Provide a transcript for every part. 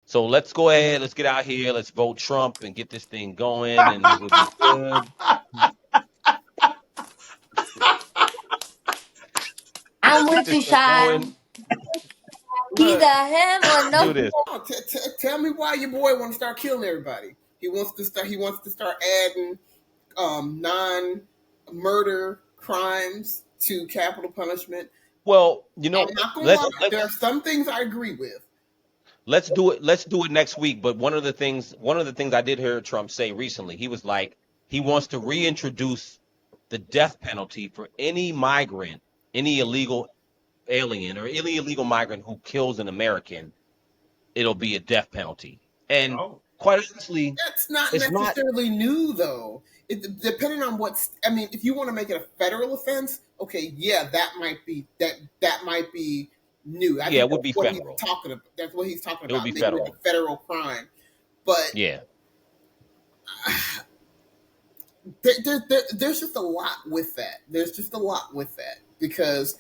So let's go ahead. Let's get out here. Let's vote Trump and get this thing going, and we'll be good. I'm Get with this you, thing going. Sean. Look, Either him or Let's no. do this. oh, tell me why your boy want to start killing everybody. He wants to start. He wants to start adding non-murder crimes to capital punishment. Well, I'm not gonna lie. let's There are some things I agree with. let's do it. Let's do it next week. But one of the things I did hear Trump say recently, he was like, he wants to reintroduce the death penalty for any migrant, any illegal alien, or any illegal migrant who kills an American. It'll be a death penalty. And Oh, quite honestly, That's not it's not. necessarily new, though. Depending on what's. I mean, if you want to make it a federal offense, okay, yeah, that might be new. I Yeah, think it would that's be what he's federal. talking about. That's what he's talking It would about, be making it a federal. federal crime. But Yeah. there's just a lot with that. There's just a lot with that because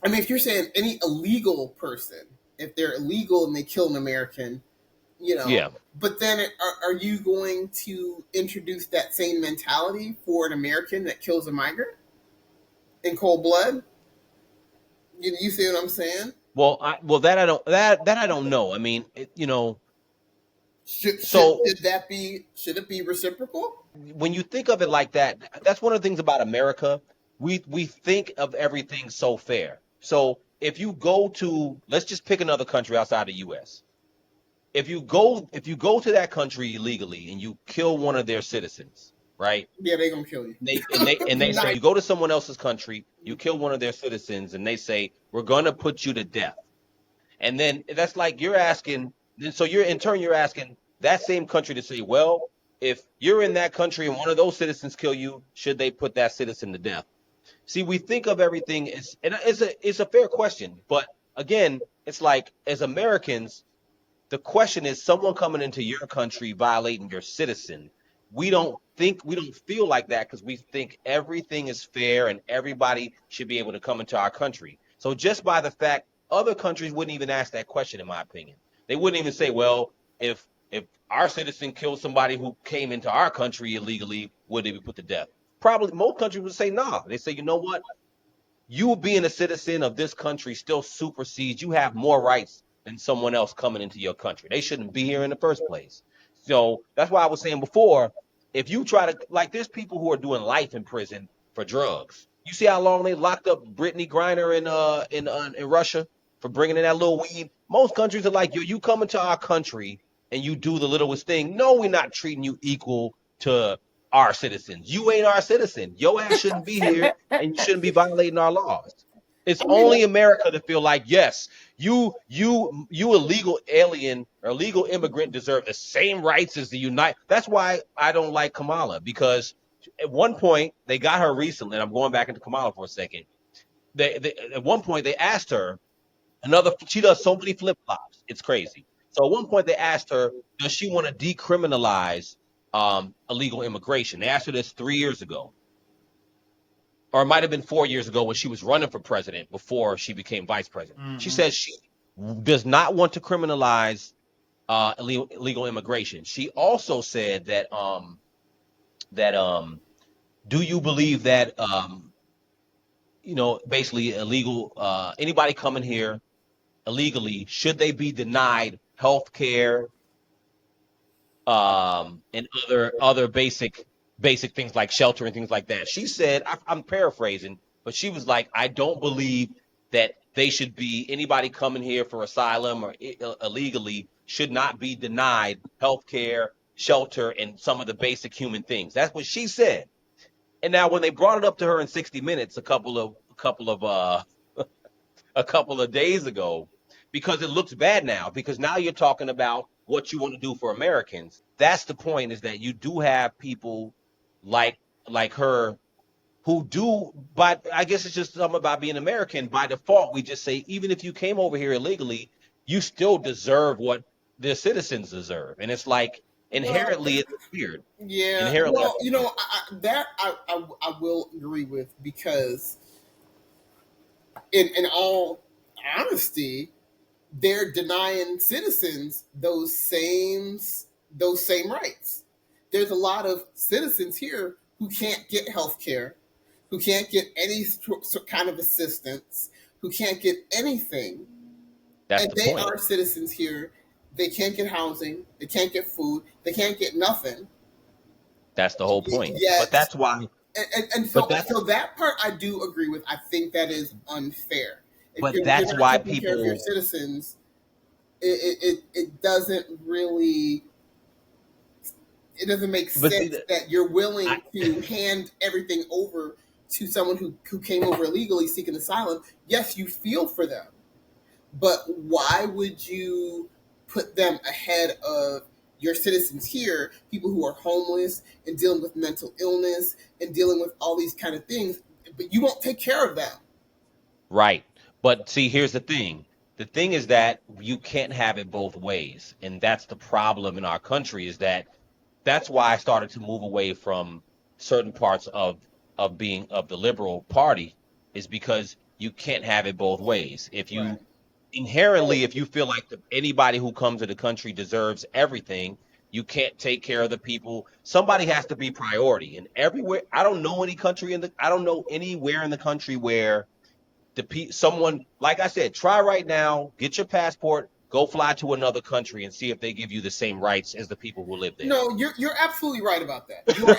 I mean, if you're saying any illegal person, if they're illegal and they kill an American, you know, Yeah. but then are you going to introduce that same mentality for an American that kills a migrant in cold blood? You see what I'm saying? That I don't know. I mean, Should should, so should that be should it be reciprocal? when you think of it like that, that's one of the things about America. We think of everything so fair. So if you go to, let's just pick another country outside the U.S. If you go to that country illegally and you kill one of their citizens, right? Yeah, they gonna kill you. And they say Nice. you go to someone else's country, you kill one of their citizens, and they say we're going to put you to death. And then that's like you're asking, so you're in turn you're asking that same country to say, well, if you're in that country and one of those citizens kill you, should they put that citizen to death? See, we think of everything as, and it's a fair question, but again, it's like as Americans, the question is someone coming into your country violating your citizen. We don't feel like that because we think everything is fair and everybody should be able to come into our country. So just by the fact, other countries wouldn't even ask that question, in my opinion. They wouldn't even say, well, if our citizen killed somebody who came into our country illegally, would they be put to death? Probably most countries would say nah. They say, you know what? You being a citizen of this country still supersedes. You have more rights than someone else coming into your country. They shouldn't be here in the first place. So that's why I was saying before, if you try to, like, there's people who are doing life in prison for drugs. You see how long they locked up Brittany Griner in Russia for bringing in that little weed. Most countries are like, yo, you come into our country and you do the littlest thing. No, we're not treating you equal to our citizens. You ain't our citizen. Your ass shouldn't be here and you shouldn't be violating our laws. It's I mean, only America to feel like, yes, you illegal alien or illegal immigrant deserve the same rights as the United. That's why I don't like Kamala, because at one point they got her recently, and I'm going back into Kamala for a second. They at one point they asked her another. She does so many flip flops, it's crazy. So at one point they asked her, does she want to decriminalize illegal immigration? They asked her this 3 years ago, or it might have been 4 years ago when she was running for president before she became vice president. She mm-hmm. says she does not want to criminalize illegal immigration. She also said that do you believe that basically illegal anybody coming here illegally, should they be denied health care and other basic things like shelter and things like that. She said, I'm paraphrasing, but she was like, I don't believe that they should be anybody coming here for asylum or illegally should not be denied health care, shelter, and some of the basic human things. That's what she said. And now when they brought it up to her in 60 Minutes a couple of days ago, because it looks bad now, because now you're talking about what you want to do for Americans. That's the point, is that you do have people like her who do, but I guess it's just something about being American. By default, we just say, even if you came over here illegally, you still deserve what the citizens deserve. And it's like well, inherently it's weird. yeah. Inherently, I Well, think it's weird. I will agree with because in all honesty, they're denying citizens those same rights. There's a lot of citizens here who can't get health care, who can't get any kind of assistance, who can't get anything, That's and the they point. are citizens here. They can't get housing, they can't get food, they can't get nothing. That's the whole point. But Yet, that's why. and But so that part I do agree with. I think that is unfair. If you're that's not why taking care of your people. citizens, it doesn't really, it doesn't make But see, sense that you're I, willing to hand everything over to someone who came over illegally seeking asylum. Yes, you feel for them, but why would you put them ahead of your citizens here, people who are homeless and dealing with mental illness and dealing with all these kind of things, but you won't take care of them? right. But see, here's the thing. The thing is that you can't have it both ways, and that's the problem in our country. Is that that's why I started to move away from certain parts of being of the liberal party, is because you can't have it both ways. If Right. you inherently, if you feel like anybody who comes to the country deserves everything, you can't take care of the people. Somebody has to be priority. And everywhere, I don't know anywhere in the country where someone, like I said, try right now, get your passport, go fly to another country and see if they give you the same rights as the people who live there. No, you're absolutely right about that. You are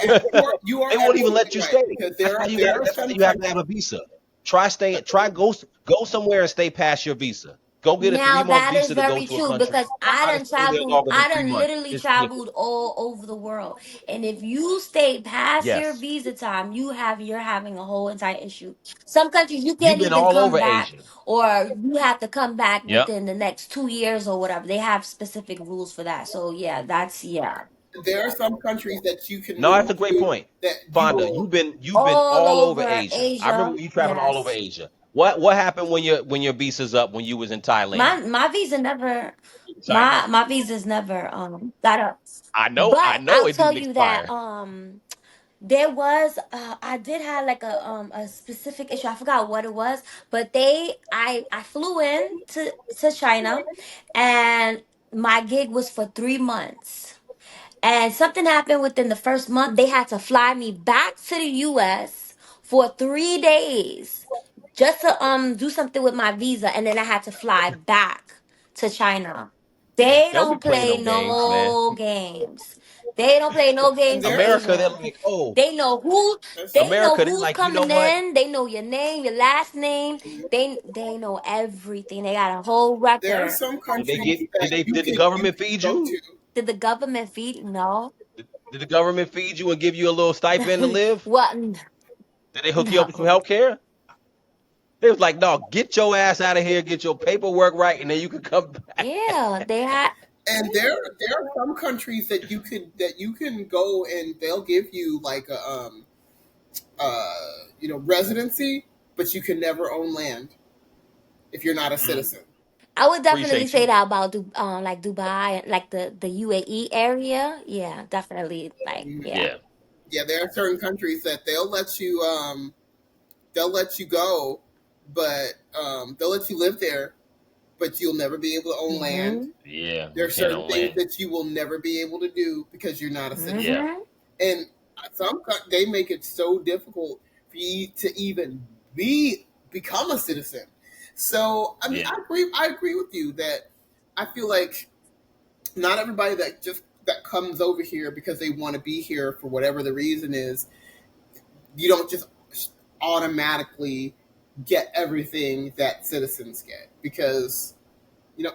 They won't even absolutely let you right, stay. because there are That's why some you have to countries. have a visa. Try go somewhere and stay past your visa. Go get a three Now month that is visa to go very to a true country. because I Try to done stay there traveled, longer than I three done months. literally It's traveled ridiculous. all over the world. And if you stay past your Yes. visa time, you're having a whole entire issue. Some countries you You've can't been even all come over back, Asia. or you have to come back Yep. within the next 2 years or whatever. They have specific rules for that. So yeah, that's yeah. There are some countries that you can No, move that's a great to point. that you Fonda, will. you've been All all over over Asia. I remember Asia. you traveling all over Yes. Asia. What happened when your visa's up when you was in Thailand? My visa never China. my visa's never got up. I But know I'll it tell didn't you that expire. there was I did have like a specific issue. I forgot what it was, but I flew in to China, and my gig was for 3 months. And something happened within the first month. They had to fly me back to the US for 3 days just to do something with my visa, and then I had to fly back to China. They They don't be don't playing play no games, man. no games. They don't play no And games in there, America, they're Asia. like, oh, They know who there's some. they know America, they're who's like, you know coming what? in. They know your name, your last name. They know everything. They got a whole There are record. some countries that Did the you government can feed go you? to. Did the government feed? No. Did the government feed you and give you a little stipend to live? What? Did they hook you up with some No. health care? They was like, no, get your ass out of here, get your paperwork right, and then you can come back. Yeah, they had. And there are some countries that you can go, and they'll give you like a residency, but you can never own land if you're not a Mm, citizen. I would definitely appreciate say you. that about like Dubai, like the UAE area. Yeah, definitely. Like Mhm. yeah. Yeah, Yeah, there are certain countries that they'll let you go, but they'll let you live there, but you'll never be able to own land. Mhm. yeah, There you are can't certain own things land. that you will never be able to do because you're not a citizen. Yeah, Mhm. And they make it so difficult for you to even become a citizen. So I mean, yeah. I agree with you that I feel like not everybody that comes over here because they want to be here for whatever the reason is, you don't just automatically get everything that citizens get, because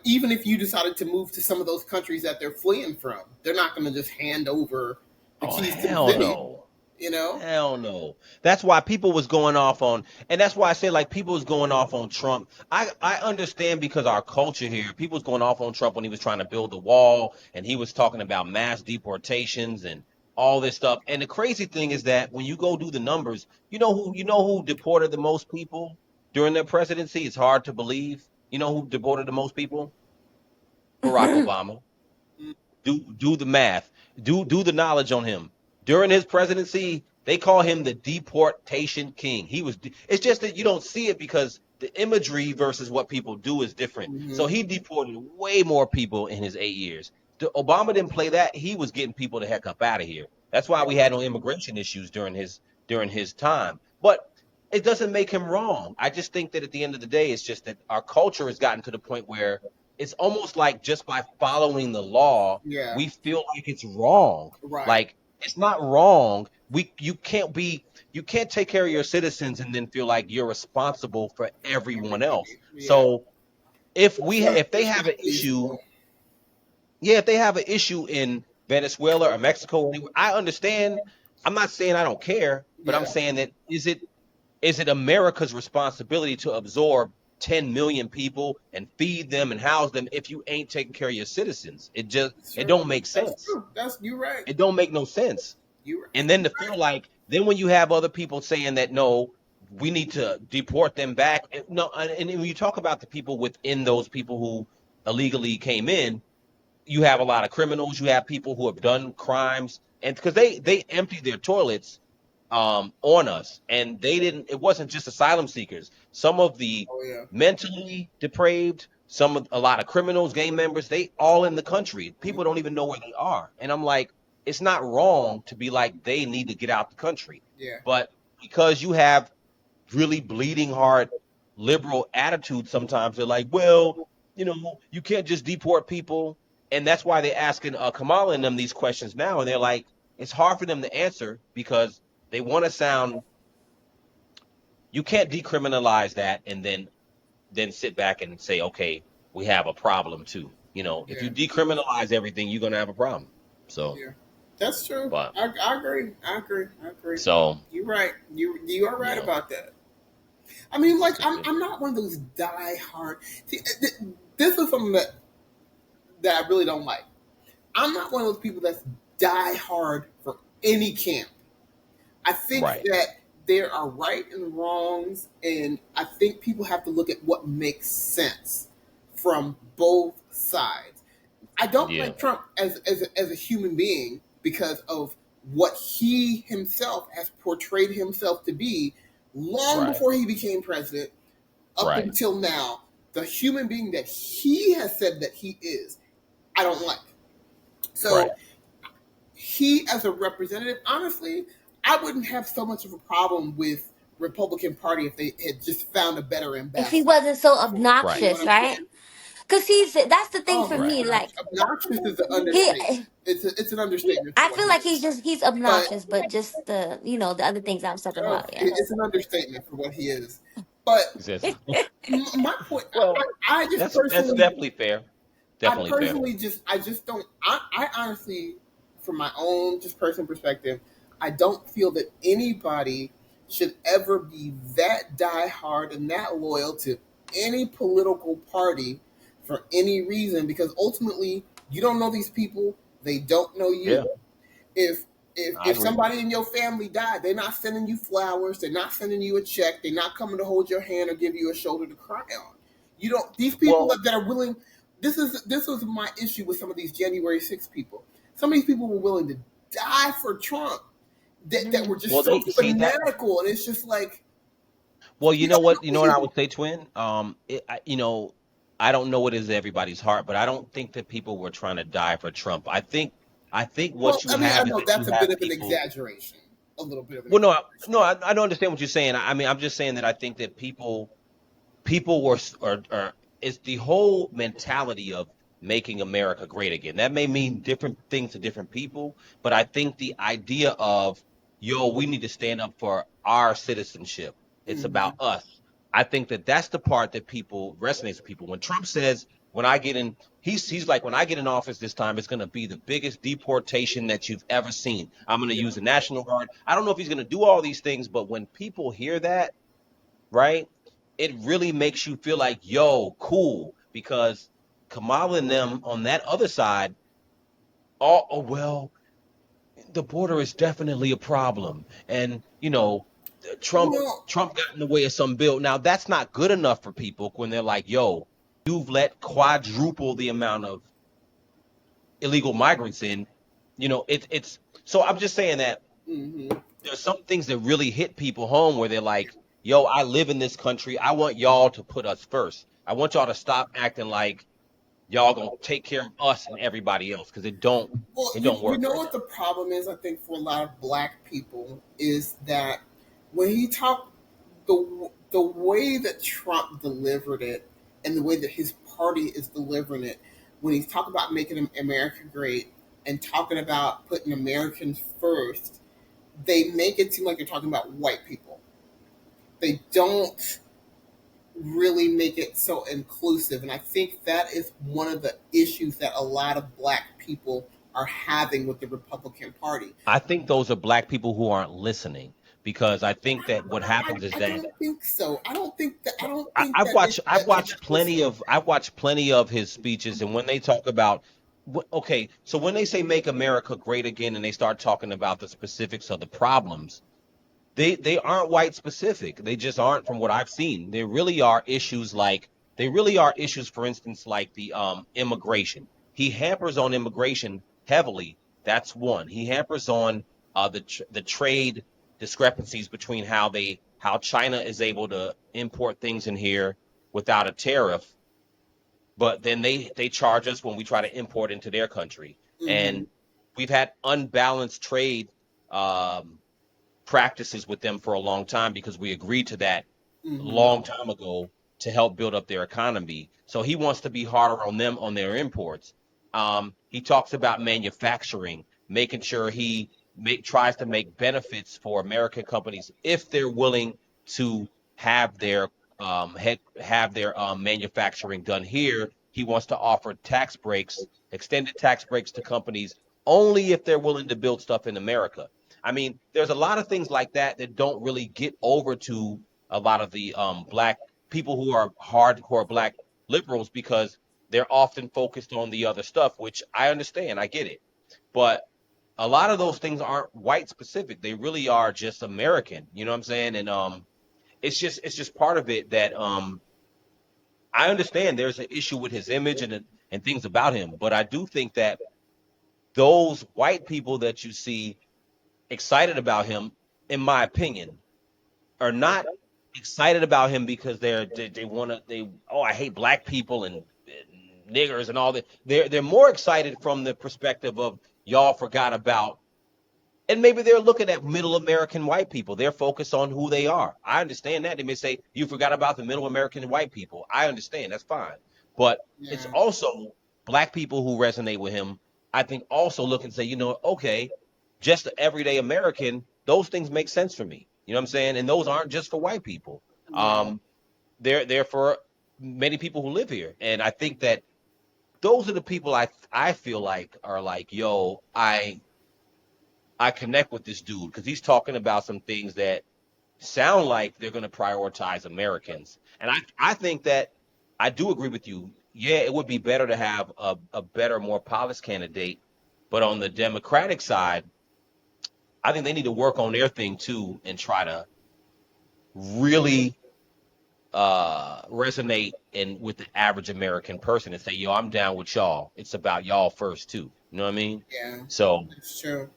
even if you decided to move to some of those countries that they're fleeing from, they're not going to just hand over the Oh keys to the hell city. no. You know, Hell no. That's why people was going off on, and that's why I say like people was going off on Trump. I understand because our culture here, people was going off on Trump when he was trying to build the wall, and he was talking about mass deportations and all this stuff. And the crazy thing is that when you go do the numbers, you know who deported the most people during their presidency? It's hard to believe. You know who deported the most people? Barack Obama. Do the math. Do the knowledge on him. During his presidency, they call him the deportation king. It's just that you don't see it because the imagery versus what people do is different. So Hmm. he deported way more people in his 8 years. Obama didn't play that. He was getting people the heck up out of here. That's why we had no immigration issues during his time. But it doesn't make him wrong. I just think that at the end of the day, it's just that our culture has gotten to the point where it's almost like just by following the law, Yeah. we feel like it's wrong. Right. Like it's not wrong. You can't take care of your citizens and then feel like you're responsible for everyone else. Everybody. Yeah. So if they It's have not an issue, feasible. yeah, if they have an issue in Venezuela or Mexico, I understand. I'm not saying I don't care, but Yeah. I'm saying that is it America's responsibility to absorb 10 million people and feed them and house them if you ain't taking care of your citizens? It's It true. don't make That's sense. true. That's you right. It don't make no sense. You right. And then to feel like then when you have other people saying that no, we need to deport them back. No, and when you talk about the people within those people who illegally came in, you have a lot of criminals. You have people who have done crimes, and because they empty their toilets on us, and they didn't. It wasn't just asylum seekers. Some of the Oh yeah. mentally depraved, a lot of criminals, gang members, they all in the country. People don't even know where they are, and I'm like, it's not wrong to be like they need to get out the country, Yeah. but because you have really bleeding heart liberal attitude sometimes they're like, well, you can't just deport people. And that's why they're asking Kamala and them these questions now. And they're like, it's hard for them to answer because they want to sound, you can't decriminalize that and then sit back and say, okay, we have a problem too. If Yeah. you decriminalize everything, you're going to have a problem. So, Yeah. That's true. but, I agree. I agree. I agree. so, You're right. You are you right know, about that. I mean, like it's just, I'm not one of those die hard. See, this is something that I really don't like. I'm not one of those people that's die hard for any camp. I think right. that there are right and wrongs, and I think people have to look at what makes sense from both sides. I don't Yeah. like Trump as a human being because of what he himself has portrayed himself to be long Right. before he became president up Right. until now. The human being that he has said that he is, I don't like. Right. So he, as a representative, honestly, I wouldn't have so much of a problem with Republican Party if they had just found a better If he ambassador wasn't so for it. You Right. know what obnoxious, I'm right? saying? Because that's the thing Oh for my Right. me. gosh, Like obnoxious is an he, understatement. It's an understatement for I what feel he like is. he's But obnoxious, but just the other things I was talking oh, about, yes. it's an understatement for what he is. But He says, my point, well, I just that's personally definitely fair. I Definitely fair. personally I just don't. I honestly, from my own just personal perspective, I don't feel that anybody should ever be that diehard and that loyal to any political party for any reason because ultimately you don't know these people, they don't know Yeah, you. If I if agree. somebody in your family died, they're not sending you flowers, they're not sending you a check, they're not coming to hold your hand or give you a shoulder to cry on. You don't. These people Well, that are willing. This was my issue with some of these January 6th people. Some of these people were willing to die for Trump that were just well, so they see that. fanatical, and it's just like Well, you don't know you know what me. I would say, Twin. I don't know what is everybody's heart, but I don't think that people were trying to die for Trump. I think Well, what you I mean, I have is know that you that's a have bit of an people. exaggeration, a little bit of an Well, no, exaggeration. I don't understand what you're saying. I mean, I'm just saying that I think that people were or it's the whole mentality of making America great again. That may mean different things to different people, but I think the idea of we need to stand up for our citizenship. It's about Hmm. us. I think that that's the part that people resonates with people. When Trump says, "When I get in," he's like, "When I get in office this time, it's going to be the biggest deportation that you've ever seen. I'm going to Yeah. use the National Guard." I don't know if he's going to do all these things, but when people hear that, right? It really makes you feel like, yo, cool, because Kamala and them on that other side, oh well, the border is definitely a problem, and Trump Well, Trump got in the way of some bill. Now that's not good enough for people when they're like, yo, you've let quadruple the amount of illegal migrants in. It's so I'm just saying that hmm there's some things that really hit people home where they're like, yo, I live in this country. I want y'all to put us first. I want y'all to stop acting like y'all gonna take care of us and everybody else because Well, it don't you work know like what that. the problem is? I think for a lot of black people is that when he talked, the way that Trump delivered it and the way that his party is delivering it, when he's talking about making America great and talking about putting Americans first, they make it seem like they're talking about white people. They don't really make it so inclusive. And I think that is one of the issues that a lot of black people are having with the Republican Party. I think those are black people who aren't listening because I think that what happens is I that don't think so. I don't think I've that watched it's that plenty inclusive. of his speeches, and when they talk about okay, so when they say make America great again, and they start talking about the specifics of the problems, they aren't white specific. They just aren't from what I've seen. There really are issues like they really are issues, for instance, like the immigration. He hampers on immigration heavily. That's one. He hampers on the trade discrepancies between how China is able to import things in here without a tariff, but then they charge us when we try to import into their country. Mm-hmm. And we've had unbalanced trade um, practices with them for a long time because we agreed to that a Mm-hmm. long time ago to help build up their economy. So he wants to be harder on them on their imports. He talks about manufacturing, making sure tries to make benefits for American companies if they're willing to have have their manufacturing done here. He wants to offer tax breaks, extended tax breaks to companies only if they're willing to build stuff in America. I mean, there's a lot of things like that that don't really get over to a lot of the black people who are hardcore black liberals because they're often focused on the other stuff, which I understand, I get it. But a lot of those things aren't white specific. They really are just American. You know what I'm saying? And it's just part of it that I understand there's an issue with his image and things about him, but I do think that those white people that you see excited about him, in my opinion, are not excited about him because they want to they oh I hate black people and niggers and all that. They're more excited from the perspective of y'all forgot about, and maybe they're looking at middle American white people. They're focused on who they are. I understand that. They may say, you forgot about the middle American white people. I understand. That's fine. But it's Yeah. also black people who resonate with him. I think also look and say, okay, just the everyday American, those things make sense for me. You know what I'm saying? And those aren't just for white people. Right. They're for many people who live here. And I think that those are the people I feel like are like, yo, I connect with this dude because he's talking about some things that sound like they're going to prioritize Americans. And I think that I do agree with you. Yeah, it would be better to have a better, more polished candidate. But on the Democratic side, I think they need to work on their thing too and try to really resonate with the average American person and say, yo, I'm down with y'all. It's about y'all first too. You know what I mean? Yeah. So That's true.